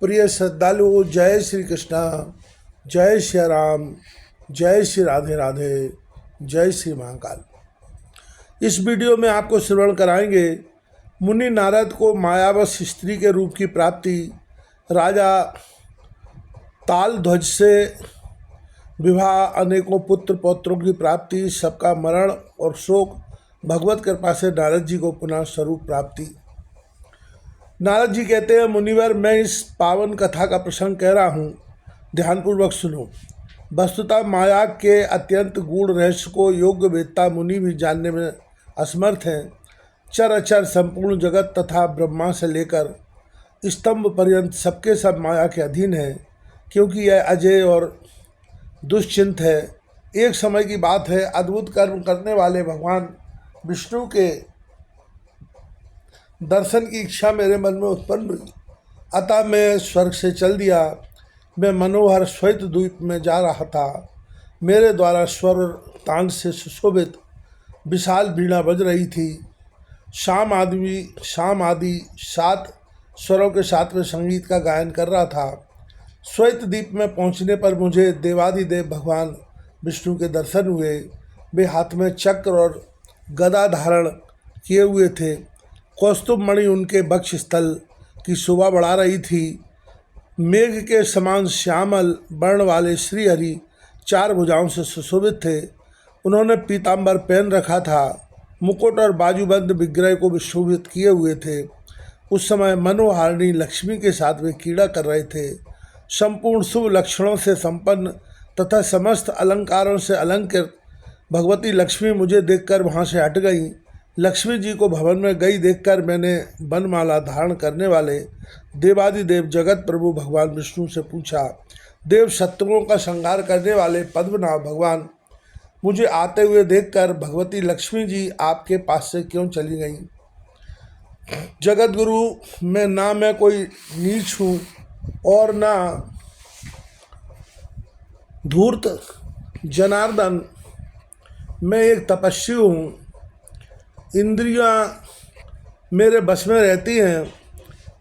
प्रिय श्रद्धालु, जय श्री कृष्णा, जय श्री राम, जय श्री राधे राधे, जय श्री महाकाल। इस वीडियो में आपको श्रवण कराएंगे मुनि नारद को मायावश स्त्री के रूप की प्राप्ति, राजा तालध्वज से विवाह, अनेकों पुत्र पौत्रों की प्राप्ति, सबका मरण और शोक, भगवत कृपा से नारद जी को पुनः स्वरूप प्राप्ति। नारद जी कहते हैं, मुनिवर, मैं इस पावन कथा का प्रसंग कह रहा हूँ, ध्यानपूर्वक सुनो। वस्तुतः माया के अत्यंत गूढ़ रहस्य को योग्य वेत्ता मुनि भी जानने में असमर्थ हैं। चर अचर संपूर्ण जगत तथा ब्रह्मा से लेकर स्तंभ पर्यंत सबके सब माया के अधीन हैं, क्योंकि यह अजय और दुश्चिंत है। एक समय की बात है, अद्भुत कर्म करने वाले भगवान विष्णु के दर्शन की इच्छा मेरे मन में उत्पन्न हुई, अतः मैं स्वर्ग से चल दिया। मैं मनोहर श्वेत द्वीप में जा रहा था। मेरे द्वारा स्वर और तान से सुशोभित विशाल वीणा बज रही थी। शाम आदि 7 स्वरों के साथ में संगीत का गायन कर रहा था। श्वेत द्वीप में पहुंचने पर मुझे देवादिदेव भगवान विष्णु के दर्शन हुए। वे हाथ में चक्र और गदा धारण किए हुए थे। कौस्तुभ मणि उनके वक्ष स्थल की शोभा बढ़ा रही थी। मेघ के समान श्यामल वर्ण वाले श्रीहरि 4 भुजाओं से सुशोभित थे। उन्होंने पीताम्बर पहन रखा था। मुकुट और बाजूबंद विग्रह को विशोभित किए हुए थे। उस समय मनोहारिणी लक्ष्मी के साथ वे क्रीड़ा कर रहे थे। संपूर्ण शुभ लक्षणों से संपन्न तथा समस्त अलंकारों से अलंकृत भगवती लक्ष्मी मुझे देखकर वहाँ से हट गई। लक्ष्मी जी को भवन में गई देखकर मैंने वनमाला धारण करने वाले देवादिदेव जगत प्रभु भगवान विष्णु से पूछा, देव शत्रुओं का संहार करने वाले पद्मनाभ भगवान मुझे आते हुए देखकर भगवती लक्ष्मी जी आपके पास से क्यों चली गई? जगत गुरु, मैं कोई नीच हूँ और ना धूर्त। जनार्दन, मैं एक तपस्वी हूँ। इंद्रियां मेरे बस में रहती हैं।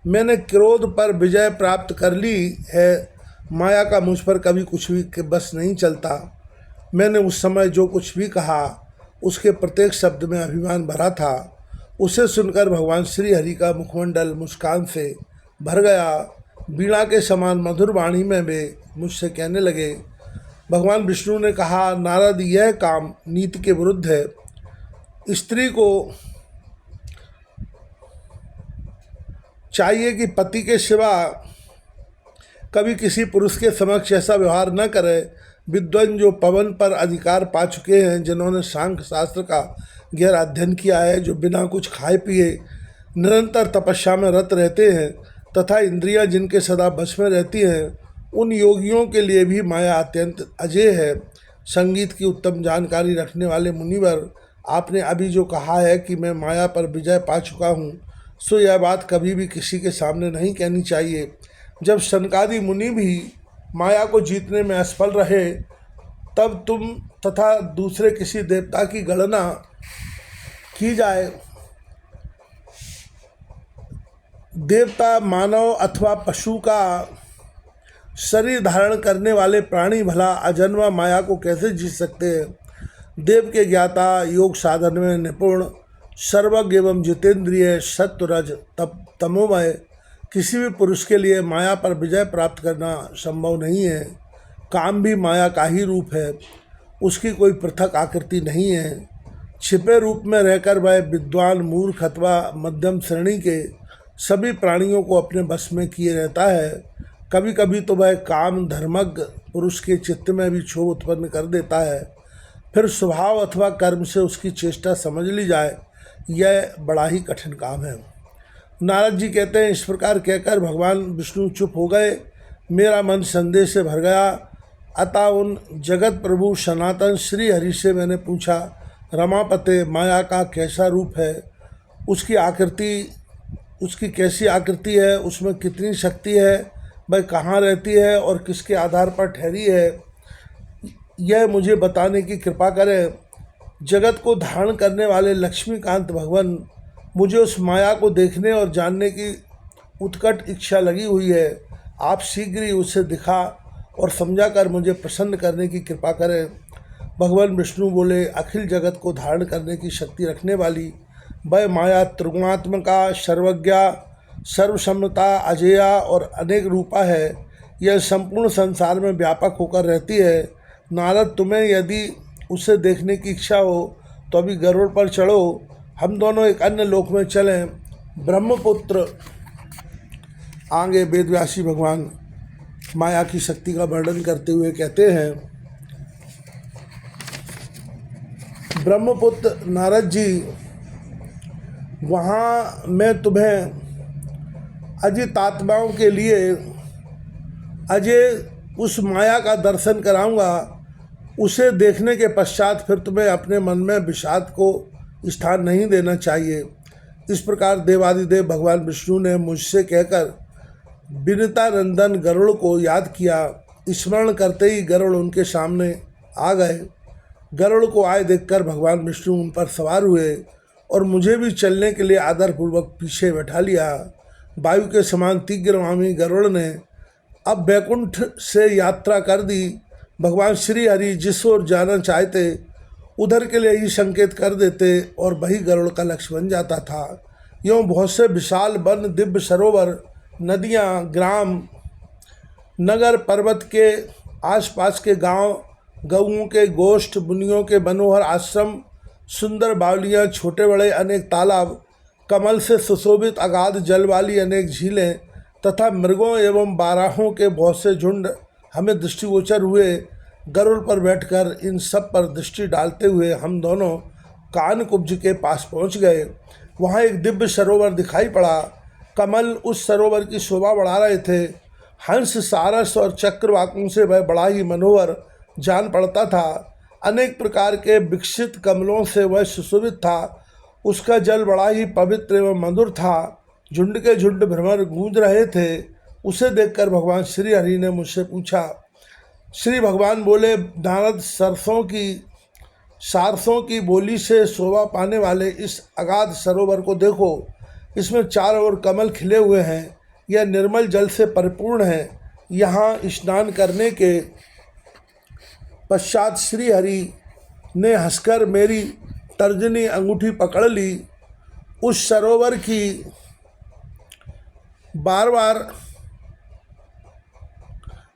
मैंने क्रोध पर विजय प्राप्त कर ली है। माया का मुझ पर कभी कुछ भी के बस नहीं चलता। मैंने उस समय जो कुछ भी कहा उसके प्रत्येक शब्द में अभिमान भरा था। उसे सुनकर भगवान श्री हरि का मुखमंडल मुस्कान से भर गया। वीणा के समान मधुर वाणी में वे मुझसे कहने लगे। भगवान विष्णु ने कहा, नारद, यह काम नीति के विरुद्ध है। स्त्री को चाहिए कि पति के सिवा कभी किसी पुरुष के समक्ष ऐसा व्यवहार न करे। विद्वान जो पवन पर अधिकार पा चुके हैं, जिन्होंने सांख्य शास्त्र का गहरा अध्ययन किया है, जो बिना कुछ खाए पिए निरंतर तपस्या में रत रहते हैं तथा इंद्रियां जिनके सदा बस में रहती हैं, उन योगियों के लिए भी माया अत्यंत अजेय है। संगीत की उत्तम जानकारी रखने वाले मुनिवर, आपने अभी जो कहा है कि मैं माया पर विजय पा चुका हूँ, सो यह बात कभी भी किसी के सामने नहीं कहनी चाहिए। जब सनकादि मुनि भी माया को जीतने में असफल रहे, तब तुम तथा दूसरे किसी देवता की गणना की जाए। देवता, मानव अथवा पशु का शरीर धारण करने वाले प्राणी भला अजन्मा माया को कैसे जीत सकते हैं? देव के ज्ञाता, योग साधन में निपुण, सर्वज्ञ एवं जितेंद्रिय, सत्वरज तमोमय किसी भी पुरुष के लिए माया पर विजय प्राप्त करना संभव नहीं है। काम भी माया का ही रूप है। उसकी कोई पृथक आकृति नहीं है। छिपे रूप में रहकर वह विद्वान, मूर्ख अथवा मध्यम श्रेणी के सभी प्राणियों को अपने बस में किए रहता है। कभी कभी तो वह काम धर्मज्ञ पुरुष के चित्त में भी क्षोभ उत्पन्न कर देता है। फिर स्वभाव अथवा कर्म से उसकी चेष्टा समझ ली जाए, यह बड़ा ही कठिन काम है। नारद जी कहते हैं, इस प्रकार कहकर भगवान विष्णु चुप हो गए। मेरा मन संदेह से भर गया। अतः उन जगत प्रभु सनातन श्री हरि से मैंने पूछा, रमापते, माया का कैसा रूप है? उसकी कैसी आकृति है? उसमें कितनी शक्ति है? वह कहाँ रहती है और किसके आधार पर ठहरी है? यह मुझे बताने की कृपा करें। जगत को धारण करने वाले लक्ष्मीकांत भगवान, मुझे उस माया को देखने और जानने की उत्कट इच्छा लगी हुई है। आप शीघ्र ही उसे दिखा और समझा कर मुझे प्रसन्न करने की कृपा करें। भगवान विष्णु बोले, अखिल जगत को धारण करने की शक्ति रखने वाली वह माया त्रिगुणात्मका, सर्वज्ञा, सर्वसम्मता, अजेया और अनेक रूपा है। यह संपूर्ण संसार में व्यापक होकर रहती है। नारद, तुम्हें यदि उसे देखने की इच्छा हो तो अभी गरुड़ पर चढ़ो, हम दोनों एक अन्य लोक में चलें। ब्रह्मपुत्र आगे वेदव्यासी भगवान माया की शक्ति का वर्णन करते हुए कहते हैं, ब्रह्मपुत्र नारद जी, वहाँ मैं तुम्हें अजित आत्माओं के लिए अजय उस माया का दर्शन कराऊंगा। उसे देखने के पश्चात फिर तुम्हें अपने मन में विषाद को स्थान नहीं देना चाहिए। इस प्रकार देवादिदेव भगवान विष्णु ने मुझसे कहकर विनीता नंदन गरुड़ को याद किया। स्मरण करते ही गरुड़ उनके सामने आ गए। गरुड़ को आए देखकर भगवान विष्णु उन पर सवार हुए और मुझे भी चलने के लिए आदरपूर्वक पीछे बैठा लिया। वायु के समान तीव्रगामी गरुड़ ने अब वैकुंठ से यात्रा कर दी। भगवान श्री हरि जिस ओर जाना चाहते उधर के लिए ही संकेत कर देते और वही गरुड़ का लक्ष्य बन जाता था। यूँ बहुत से विशाल वन, दिव्य सरोवर, नदियाँ, ग्राम, नगर, पर्वत के आसपास के गांव, गऊओं के गोष्ठ, मुनियों के मनोहर आश्रम, सुंदर बावलियाँ, छोटे बड़े अनेक तालाब, कमल से सुशोभित अगाध जल वाली अनेक झीलें तथा मृगों एवं बाराहों के बहुत से झुंड हमें दृष्टिगोचर हुए। गरुड़ पर बैठकर इन सब पर दृष्टि डालते हुए हम दोनों कानकुब्ज के पास पहुंच गए। वहां एक दिव्य सरोवर दिखाई पड़ा। कमल उस सरोवर की शोभा बढ़ा रहे थे। हंस, सारस और चक्रवाकों से वह बड़ा ही मनोहर जान पड़ता था। अनेक प्रकार के विकसित कमलों से वह सुशोभित था। उसका जल बड़ा ही पवित्र एवं मधुर था। झुंड के झुंड भ्रमर गूंज रहे थे। उसे देखकर भगवान श्री हरि ने मुझसे पूछा। श्री भगवान बोले, नारद, सारसों की बोली से शोभा पाने वाले इस अगाध सरोवर को देखो। इसमें चारों ओर कमल खिले हुए हैं। यह निर्मल जल से परिपूर्ण है। यहाँ स्नान करने के पश्चात श्री हरि ने हंसकर मेरी तर्जनी अंगूठी पकड़ ली। उस सरोवर की बार बार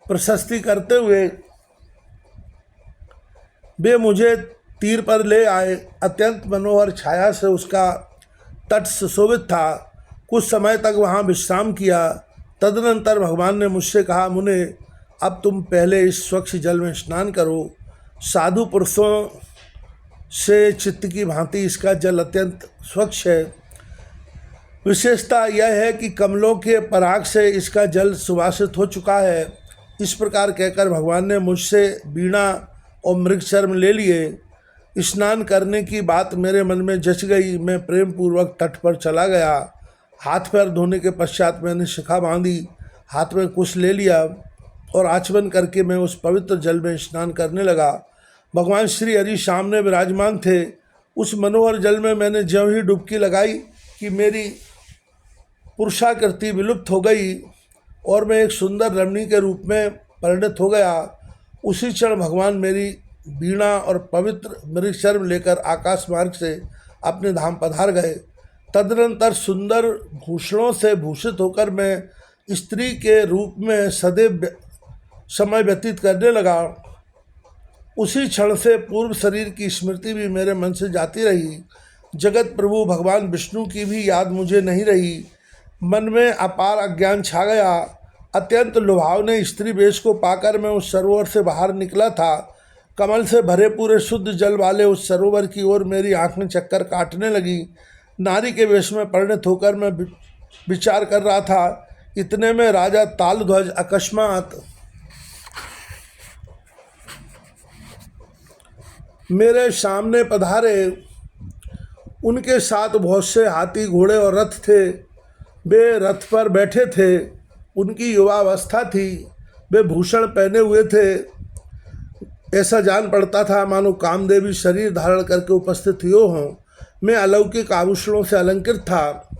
प्रशस्ति करते हुए वे मुझे तीर पर ले आए। अत्यंत मनोहर छाया से उसका तट सुशोभित था। कुछ समय तक वहाँ विश्राम किया। तदनंतर भगवान ने मुझसे कहा, मुने, अब तुम पहले इस स्वच्छ जल में स्नान करो। साधु पुरुषों से चित्त की भांति इसका जल अत्यंत स्वच्छ है। विशेषता यह है कि कमलों के पराग से इसका जल सुवासित हो चुका है। इस प्रकार कहकर भगवान ने मुझसे वीणा और मृगचर्म ले लिए। स्नान करने की बात मेरे मन में जच गई। मैं प्रेम पूर्वक तट पर चला गया। हाथ पैर धोने के पश्चात मैंने शिखा बांधी, हाथ में कुश ले लिया और आचमन करके मैं उस पवित्र जल में स्नान करने लगा। भगवान श्री हरि सामने विराजमान थे। उस मनोहर जल में मैंने ज्यों ही डुबकी लगाई कि मेरी पुरुषाकृति विलुप्त हो गई और मैं एक सुंदर रमणी के रूप में परिणत हो गया। उसी क्षण भगवान मेरी वीणा और पवित्र मृगचर्म लेकर आकाश मार्ग से अपने धाम पधार गए। तदनंतर सुंदर भूषणों से भूषित होकर मैं स्त्री के रूप में सदैव समय व्यतीत करने लगा। उसी क्षण से पूर्व शरीर की स्मृति भी मेरे मन से जाती रही। जगत प्रभु भगवान विष्णु की भी याद मुझे नहीं रही। मन में अपार अज्ञान छा गया। अत्यंत लुभावने स्त्री वेश को पाकर मैं उस सरोवर से बाहर निकला था। कमल से भरे पूरे शुद्ध जल वाले उस सरोवर की ओर मेरी आंखें चक्कर काटने लगी। नारी के वेश में परिणत होकर मैं विचार कर रहा था। इतने में राजा तालध्वज अकस्मात मेरे सामने पधारे। उनके साथ बहुत से हाथी, घोड़े और रथ थे। वे रथ पर बैठे थे। उनकी युवावस्था थी। वे भूषण पहने हुए थे। ऐसा जान पड़ता था मानो कामदेवी शरीर धारण करके उपस्थित हुए हों। मैं अलौकिक आभूषणों से अलंकृत था।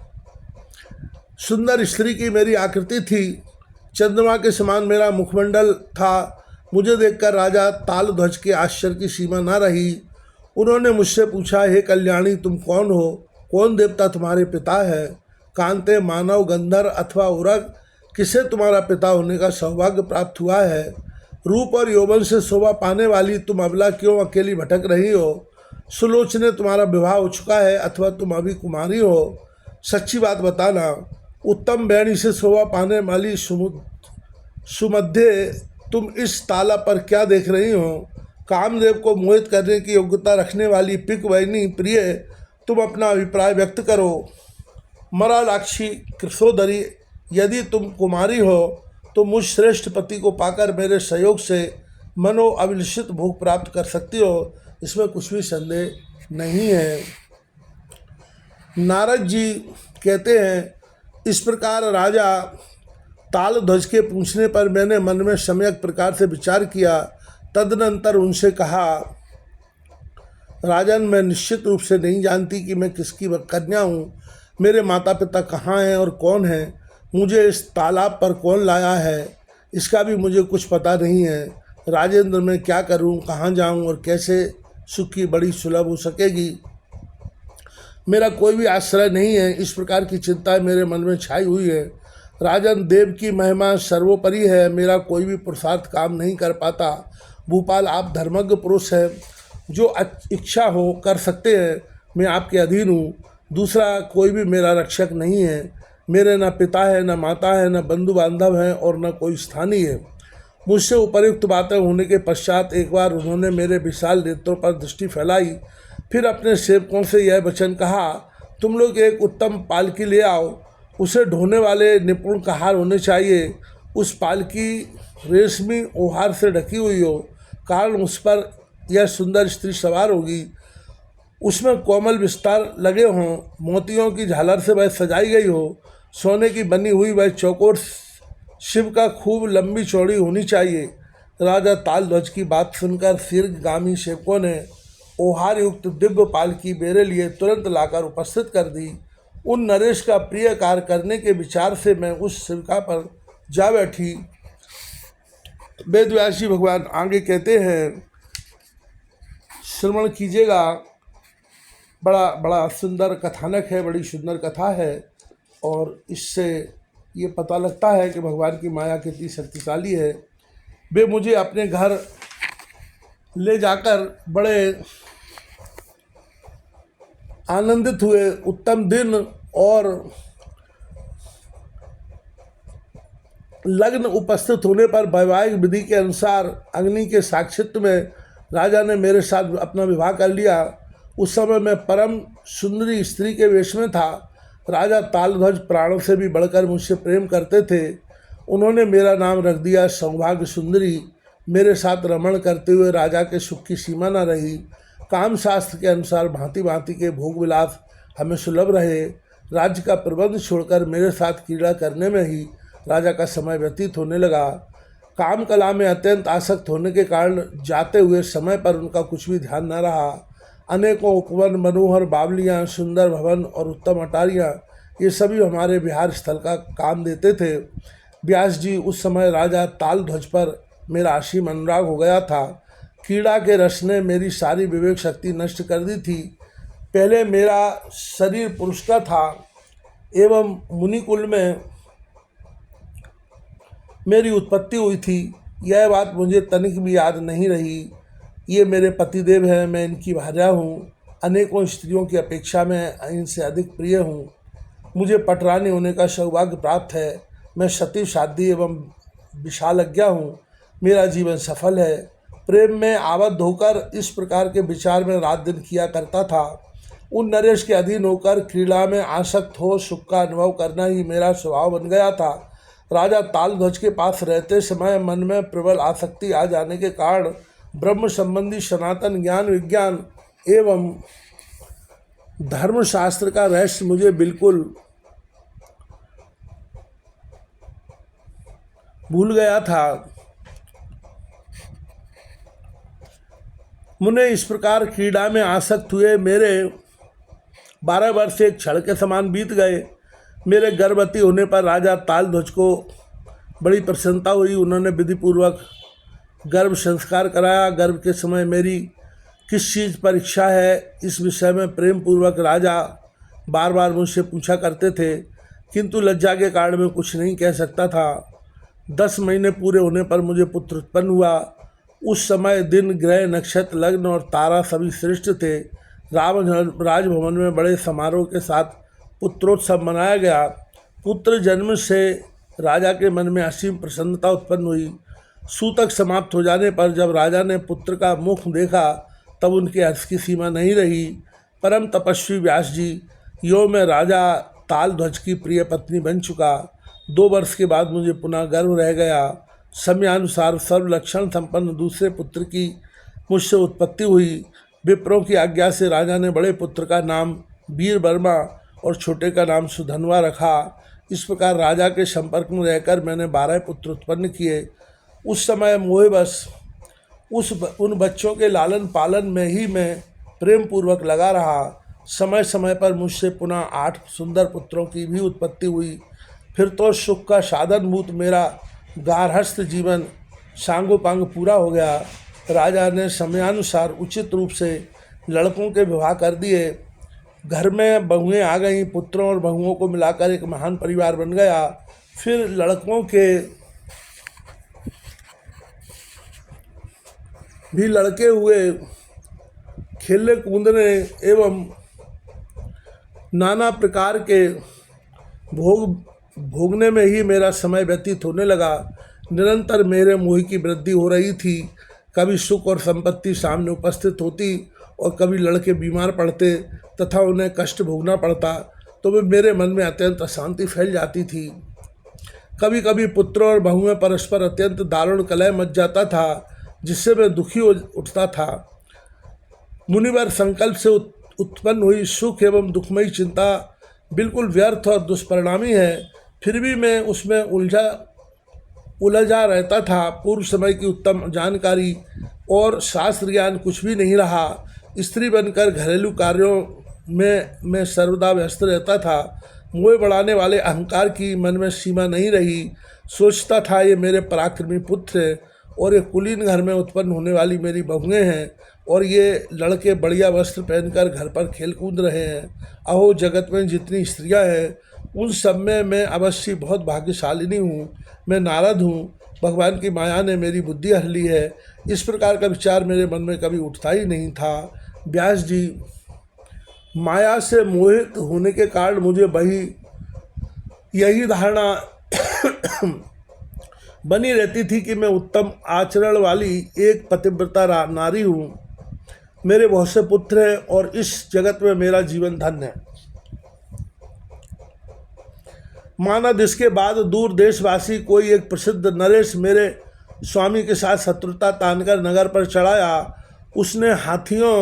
सुंदर स्त्री की मेरी आकृति थी। चंद्रमा के समान मेरा मुखमंडल था। मुझे देखकर राजा तालध्वज के आश्चर्य की सीमा न रही। उन्होंने मुझसे पूछा, हे कल्याणी, तुम कौन हो? कौन देवता तुम्हारे पिता है? कांते, मानव, गंधर्व अथवा उरग, किसे तुम्हारा पिता होने का सौभाग्य प्राप्त हुआ है? रूप और यौवन से शोभा पाने वाली तुम अबला क्यों अकेली भटक रही हो? सुलोचने, तुम्हारा विवाह हो चुका है अथवा तुम अभी कुमारी हो? सच्ची बात बताना। उत्तम बैणी से शोभा पाने वाली सुमध्य, तुम इस तालाब पर क्या देख रही हो? कामदेव को मोहित करने की योग्यता रखने वाली पिक वैनी प्रिय, तुम अपना अभिप्राय व्यक्त करो। मरालाक्षी कृषोदरी, यदि तुम कुमारी हो तो मुझ श्रेष्ठ पति को पाकर मेरे सहयोग से मनो अभिलषित भोग प्राप्त कर सकती हो, इसमें कुछ भी संदेह नहीं है। नारद जी कहते हैं, इस प्रकार राजा तालध्वज के पूछने पर मैंने मन में सम्यक प्रकार से विचार किया। तदनंतर उनसे कहा, राजन, मैं निश्चित रूप से नहीं जानती कि मैं किसकी कन्या हूँ। मेरे माता पिता कहाँ हैं और कौन हैं? मुझे इस तालाब पर कौन लाया है, इसका भी मुझे कुछ पता नहीं है। राजेंद्र, मैं क्या करूँ, कहाँ जाऊँ और कैसे सुख की बड़ी सुलभ हो सकेगी? मेरा कोई भी आश्रय नहीं है। इस प्रकार की चिंता मेरे मन में छाई हुई है। राजन, देव की महिमा सर्वोपरि है। मेरा कोई भी पुरुषार्थ काम नहीं कर पाता। भूपाल, आप धर्मज्ञ पुरुष हैं, जो इच्छा हो कर सकते हैं। मैं आपके अधीन हूँ। दूसरा कोई भी मेरा रक्षक नहीं है। मेरे न पिता है, न माता है, न बंधु बांधव हैं और न कोई स्थानीय है। मुझसे उपर्युक्त बातें होने के पश्चात एक बार उन्होंने मेरे विशाल नेत्रों पर दृष्टि फैलाई। फिर अपने सेवकों से यह वचन कहा, तुम लोग एक उत्तम पालकी ले आओ। उसे ढोने वाले निपुण कहार होने चाहिए। उस पालकी रेशमी ओहार से ढकी हुई हो, कारण उस पर यह सुंदर स्त्री सवार होगी। उसमें कोमल विस्तार लगे हों, मोतियों की झालर से वह सजाई गई हो। सोने की बनी हुई वह चौकोर शिव का खूब लंबी चौड़ी होनी चाहिए। राजा तालध्वज की बात सुनकर शीर्घगामी सेवकों ने ओहार युक्त दिव्य पालकी मेरे लिए तुरंत लाकर उपस्थित कर दी। उन नरेश का प्रिय कार्य करने के विचार से मैं उस शिविका पर जा बैठी। वेदव्यास जी भगवान आगे कहते हैं, श्रवण कीजिएगा। बड़ा सुंदर कथानक है, बड़ी सुंदर कथा है और इससे ये पता लगता है कि भगवान की माया कितनी शक्तिशाली है। वे मुझे अपने घर ले जाकर बड़े आनंदित हुए। उत्तम दिन और लग्न उपस्थित होने पर वैवाहिक विधि के अनुसार अग्नि के साक्षित्व में राजा ने मेरे साथ अपना विवाह कर लिया। उस समय मैं परम सुंदरी स्त्री के वेश में था। राजा तालध्वज प्राणों से भी बढ़कर मुझसे प्रेम करते थे। उन्होंने मेरा नाम रख दिया सौभाग्य सुंदरी। मेरे साथ रमण करते हुए राजा के सुख की सीमा न रही। काम शास्त्र के अनुसार भांति भांति के भोग विलास हमें सुलभ रहे। राज्य का प्रबंध छोड़कर मेरे साथ क्रीड़ा करने में ही राजा का समय व्यतीत होने लगा। काम कला में अत्यंत आसक्त होने के कारण जाते हुए समय पर उनका कुछ भी ध्यान न रहा। अनेकों उपवन, मनोहर बावलियाँ, सुंदर भवन और उत्तम अटारियाँ, ये सभी हमारे विहार स्थल का काम देते थे। व्यास जी, उस समय राजा तालध्वज पर मेरा असीम अनुराग हो गया था। क्रीड़ा के रस ने मेरी सारी विवेक शक्ति नष्ट कर दी थी। पहले मेरा शरीर पुरुष का था एवं मुनिकुल में मेरी उत्पत्ति हुई थी। यह बात मुझे तनिक भी याद नहीं रही। ये मेरे पतिदेव हैं, मैं इनकी भार्या हूँ। अनेकों स्त्रियों की अपेक्षा में इनसे अधिक प्रिय हूँ। मुझे पटरानी होने का सौभाग्य प्राप्त है। मैं सती शादी एवं विशालज्ञा हूँ। मेरा जीवन सफल है। प्रेम में आबद्ध होकर इस प्रकार के विचार में रात दिन किया करता था। उन नरेश के अधीन होकर क्रीड़ा में आसक्त हो सुख का अनुभव करना ही मेरा स्वभाव बन गया था। राजा तालध्वज के पास रहते समय मन में प्रबल आसक्ति आ जाने के कारण ब्रह्म संबंधी सनातन ज्ञान, विज्ञान एवं धर्मशास्त्र का रहस्य मुझे बिल्कुल भूल गया था। मुने इस प्रकार क्रीड़ा में आसक्त हुए मेरे 12 वर्ष एक क्षण के समान बीत गए। मेरे गर्भवती होने पर राजा तालध्वज को बड़ी प्रसन्नता हुई। उन्होंने विधिपूर्वक गर्भ संस्कार कराया। गर्भ के समय मेरी किस चीज़ पर इच्छा है, इस विषय में प्रेम पूर्वक राजा बार बार मुझसे पूछा करते थे, किंतु लज्जा के कारण मैं कुछ नहीं कह सकता था। 10 महीने पूरे होने पर मुझे पुत्र उत्पन्न हुआ। उस समय दिन, ग्रह, नक्षत्र, लग्न और तारा सभी श्रेष्ठ थे। राजभवन में बड़े समारोह के साथ पुत्रोत्सव मनाया गया। पुत्र जन्म से राजा के मन में असीम प्रसन्नता उत्पन्न हुई। सूतक समाप्त हो जाने पर जब राजा ने पुत्र का मुख देखा तब उनके हर्ष की सीमा नहीं रही। परम तपस्वी व्यास जी, यो मैं राजा तालध्वज की प्रिय पत्नी बन चुका। 2 वर्ष के बाद मुझे पुनः गर्भ रह गया। समयानुसार सर्व लक्षण संपन्न दूसरे पुत्र की मुझसे उत्पत्ति हुई। विप्रों की आज्ञा से राजा ने बड़े पुत्र का नाम वीर वर्मा और छोटे का नाम सुधनवा रखा। इस प्रकार राजा के संपर्क में रहकर मैंने 12 पुत्र उत्पन्न किए। उस समय मोहवश उन बच्चों के लालन पालन में ही मैं प्रेम पूर्वक लगा रहा। समय समय पर मुझसे पुनः 8 सुंदर पुत्रों की भी उत्पत्ति हुई। फिर तो सुख का साधनभूत मेरा गार्हस्थ जीवन सांगोपांग पूरा हो गया। राजा ने समयानुसार उचित रूप से लड़कों के विवाह कर दिए। घर में बहुएं आ गईं। पुत्रों और बहुओं को मिलाकर एक महान परिवार बन गया। फिर लड़कों के भी लड़के हुए। खेलने कूदने एवं नाना प्रकार के भोगने में ही मेरा समय व्यतीत होने लगा। निरंतर मेरे मोह की वृद्धि हो रही थी। कभी सुख और संपत्ति सामने उपस्थित होती और कभी लड़के बीमार पड़ते तथा उन्हें कष्ट भोगना पड़ता, तो वे मेरे मन में अत्यंत अशांति फैल जाती थी। कभी कभी पुत्रों और बहुएं परस्पर अत्यंत दारुण कलह मच जाता था, जिससे मैं दुखी हो उठता था। मुनिवर संकल्प से उत्पन्न हुई सुख एवं दुखमयी चिंता बिल्कुल व्यर्थ और दुष्परिणामी है, फिर भी मैं उसमें उलझा रहता था। पूर्व समय की उत्तम जानकारी और शास्त्र ज्ञान कुछ भी नहीं रहा। स्त्री बनकर घरेलू कार्यों में मैं सर्वदा व्यस्त रहता था। मोह बढ़ाने वाले अहंकार की मन में सीमा नहीं रही। सोचता था ये मेरे पराक्रमी पुत्र हैं और ये कुलीन घर में उत्पन्न होने वाली मेरी बहुएं हैं और ये लड़के बढ़िया वस्त्र पहनकर घर पर खेल कूद रहे हैं। अहो, जगत में जितनी स्त्रियां हैं उन सब में मैं अवश्य बहुत भाग्यशालिनी हूँ। मैं नारद हूँ। भगवान की माया ने मेरी बुद्धि हर ली है। इस प्रकार का विचार मेरे मन में कभी उठता ही नहीं था। व्यास जी, माया से मोहित होने के कारण मुझे यही धारणा बनी रहती थी कि मैं उत्तम आचरण वाली एक पतिव्रता नारी हूँ। मेरे बहुत से पुत्र हैं और इस जगत में मेरा जीवन धन्य है। मानद इसके बाद दूर देशवासी कोई एक प्रसिद्ध नरेश मेरे स्वामी के साथ शत्रुता तानकर नगर पर चढ़ाया। उसने हाथियों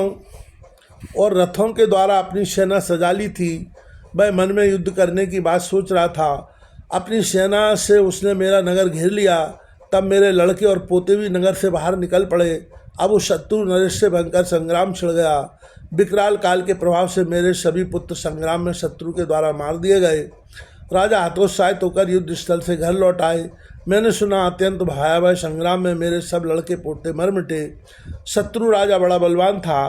और रथों के द्वारा अपनी सेना सजा ली थी। वह मन में युद्ध करने की बात सोच रहा था। अपनी सेना से उसने मेरा नगर घेर लिया। तब मेरे लड़के और पोते भी नगर से बाहर निकल पड़े। अब उस शत्रु नरेश से भयंकर संग्राम छिड़ गया। विकराल काल के प्रभाव से मेरे सभी पुत्र संग्राम में शत्रु के द्वारा मार दिए गए। राजा हतोत्साहित होकर युद्ध स्थल से घर लौट आए। मैंने सुना अत्यंत भयावह संग्राम में मेरे सब लड़के पोते मर मिटे। शत्रु राजा बड़ा बलवान था।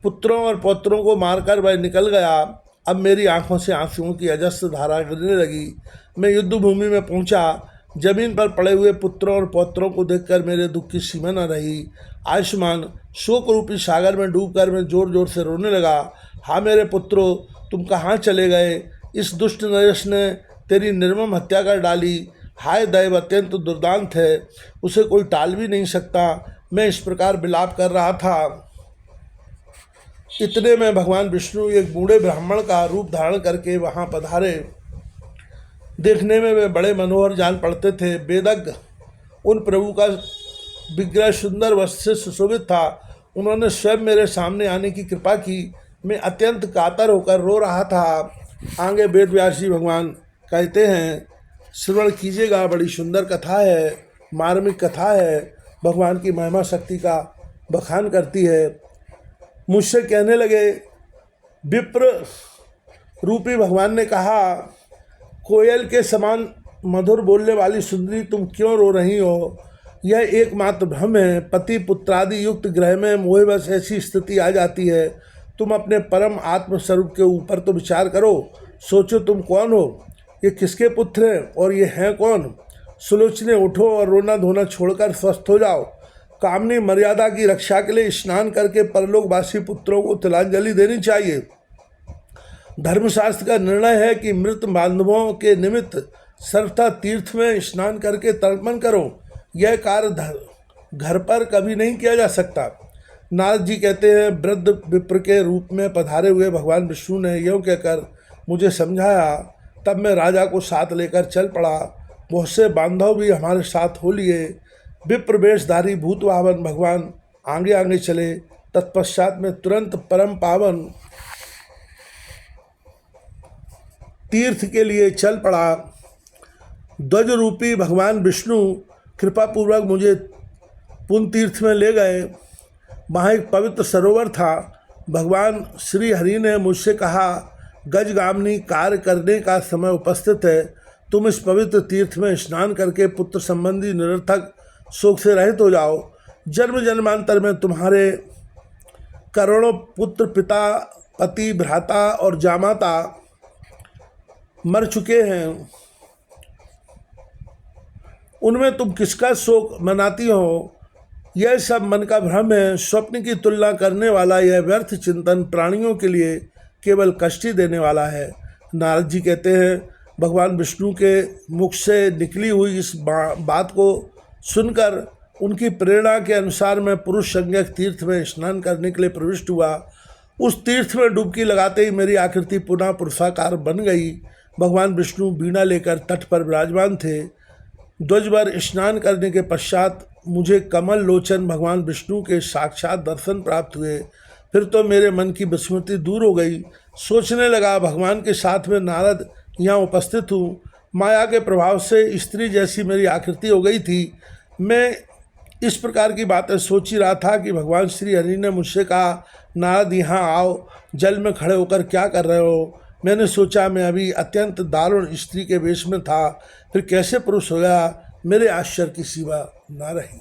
पुत्रों और पौत्रों को मारकर वह निकल गया। अब मेरी आंखों से आंसुओं की अजस्र धारा गिरने लगी। मैं युद्ध भूमि में पहुंचा। जमीन पर पड़े हुए पुत्रों और पौत्रों को देखकर मेरे दुख की सीमा न रही। आयुष्मान शोक रूपी सागर में डूबकर मैं जोर जोर से रोने लगा। हाँ मेरे पुत्रों, तुम कहाँ चले गए? इस दुष्ट नरेश ने तेरी निर्मम हत्या कर डाली। हाय दैव, अत्यंत दुर्दांत है, उसे कोई टाल भी नहीं सकता। मैं इस प्रकार विलाप कर रहा था। इतने में भगवान विष्णु एक बूढ़े ब्राह्मण का रूप धारण करके वहाँ पधारे। देखने में वे बड़े मनोहर जान पड़ते थे। वेदज्ञ उन प्रभु का विग्रह सुंदर वस्त्र से सुशोभित था। उन्होंने स्वयं मेरे सामने आने की कृपा की। मैं अत्यंत कातर होकर रो रहा था। आगे वेद व्यास जी भगवान कहते हैं, श्रवण कीजिएगा, बड़ी सुंदर कथा है, मार्मिक कथा है, भगवान की महिमा शक्ति का बखान करती है। मुझसे कहने लगे, विप्र रूपी भगवान ने कहा, कोयल के समान मधुर बोलने वाली सुंदरी, तुम क्यों रो रही हो? यह एकमात्र भ्रम है। पति पुत्रादि युक्त ग्रह में मोहवश ऐसी स्थिति आ जाती है। तुम अपने परम आत्मस्वरूप के ऊपर तो विचार करो। सोचो तुम कौन हो, ये किसके पुत्र हैं और ये हैं कौन? सुलोचने, उठो और रोना धोना छोड़कर स्वस्थ हो जाओ। कामनी मर्यादा की रक्षा के लिए स्नान करके परलोकवासी पुत्रों को तिलांजलि देनी चाहिए। धर्मशास्त्र का निर्णय है कि मृत बांधवों के निमित्त सर्वथा तीर्थ में स्नान करके तर्पण करो। यह कार्य घर पर कभी नहीं किया जा सकता। नारद जी कहते हैं, वृद्ध विप्र के रूप में पधारे हुए भगवान विष्णु ने यूँ कहकर मुझे समझाया। तब मैं राजा को साथ लेकर चल पड़ा। बहुत से बांधव भी हमारे साथ हो लिए। विप्र वेशधारी भूतवाहन भगवान आगे आगे चले। तत्पश्चात में तुरंत परम पावन तीर्थ के लिए चल पड़ा। ध्वज रूपी भगवान विष्णु कृपापूर्वक मुझे पुण्य तीर्थ में ले गए। वहाँ एक पवित्र सरोवर था। भगवान श्री हरि ने मुझसे कहा, गजगामिनी कार्य करने का समय उपस्थित है। तुम इस पवित्र तीर्थ में स्नान करके पुत्र संबंधी निरर्थक शोक से रहित हो जाओ। जन्म जन्मांतर में तुम्हारे करोड़ों पुत्र, पिता, पति, भ्राता और जामाता मर चुके हैं। उनमें तुम किसका शोक मनाती हो? यह सब मन का भ्रम है। स्वप्न की तुलना करने वाला यह व्यर्थ चिंतन प्राणियों के लिए केवल कष्ट ही देने वाला है। नारद जी कहते हैं, भगवान विष्णु के मुख से निकली हुई इस बात को सुनकर उनकी प्रेरणा के अनुसार मैं पुरुष संज्ञक तीर्थ में स्नान करने के लिए प्रविष्ट हुआ। उस तीर्थ में डुबकी लगाते ही मेरी आकृति पुनः पुरुषाकार बन गई। भगवान विष्णु वीणा लेकर तट पर विराजमान थे। ध्वजभर स्नान करने के पश्चात मुझे कमल लोचन भगवान विष्णु के साक्षात दर्शन प्राप्त हुए। फिर तो मेरे मन की विस्मृति दूर हो गई। सोचने लगा, भगवान के साथ में नारद यहाँ उपस्थित हूँ। माया के प्रभाव से स्त्री जैसी मेरी आकृति हो गई थी। मैं इस प्रकार की बातें सोच ही रहा था कि भगवान श्री हरि ने मुझसे कहा, नारद यहाँ आओ, जल में खड़े होकर क्या कर रहे हो? मैंने सोचा मैं अभी अत्यंत दारुण स्त्री के वेश में था, फिर कैसे पुरुष हो गया? मेरे आश्चर्य की सीमा न रही।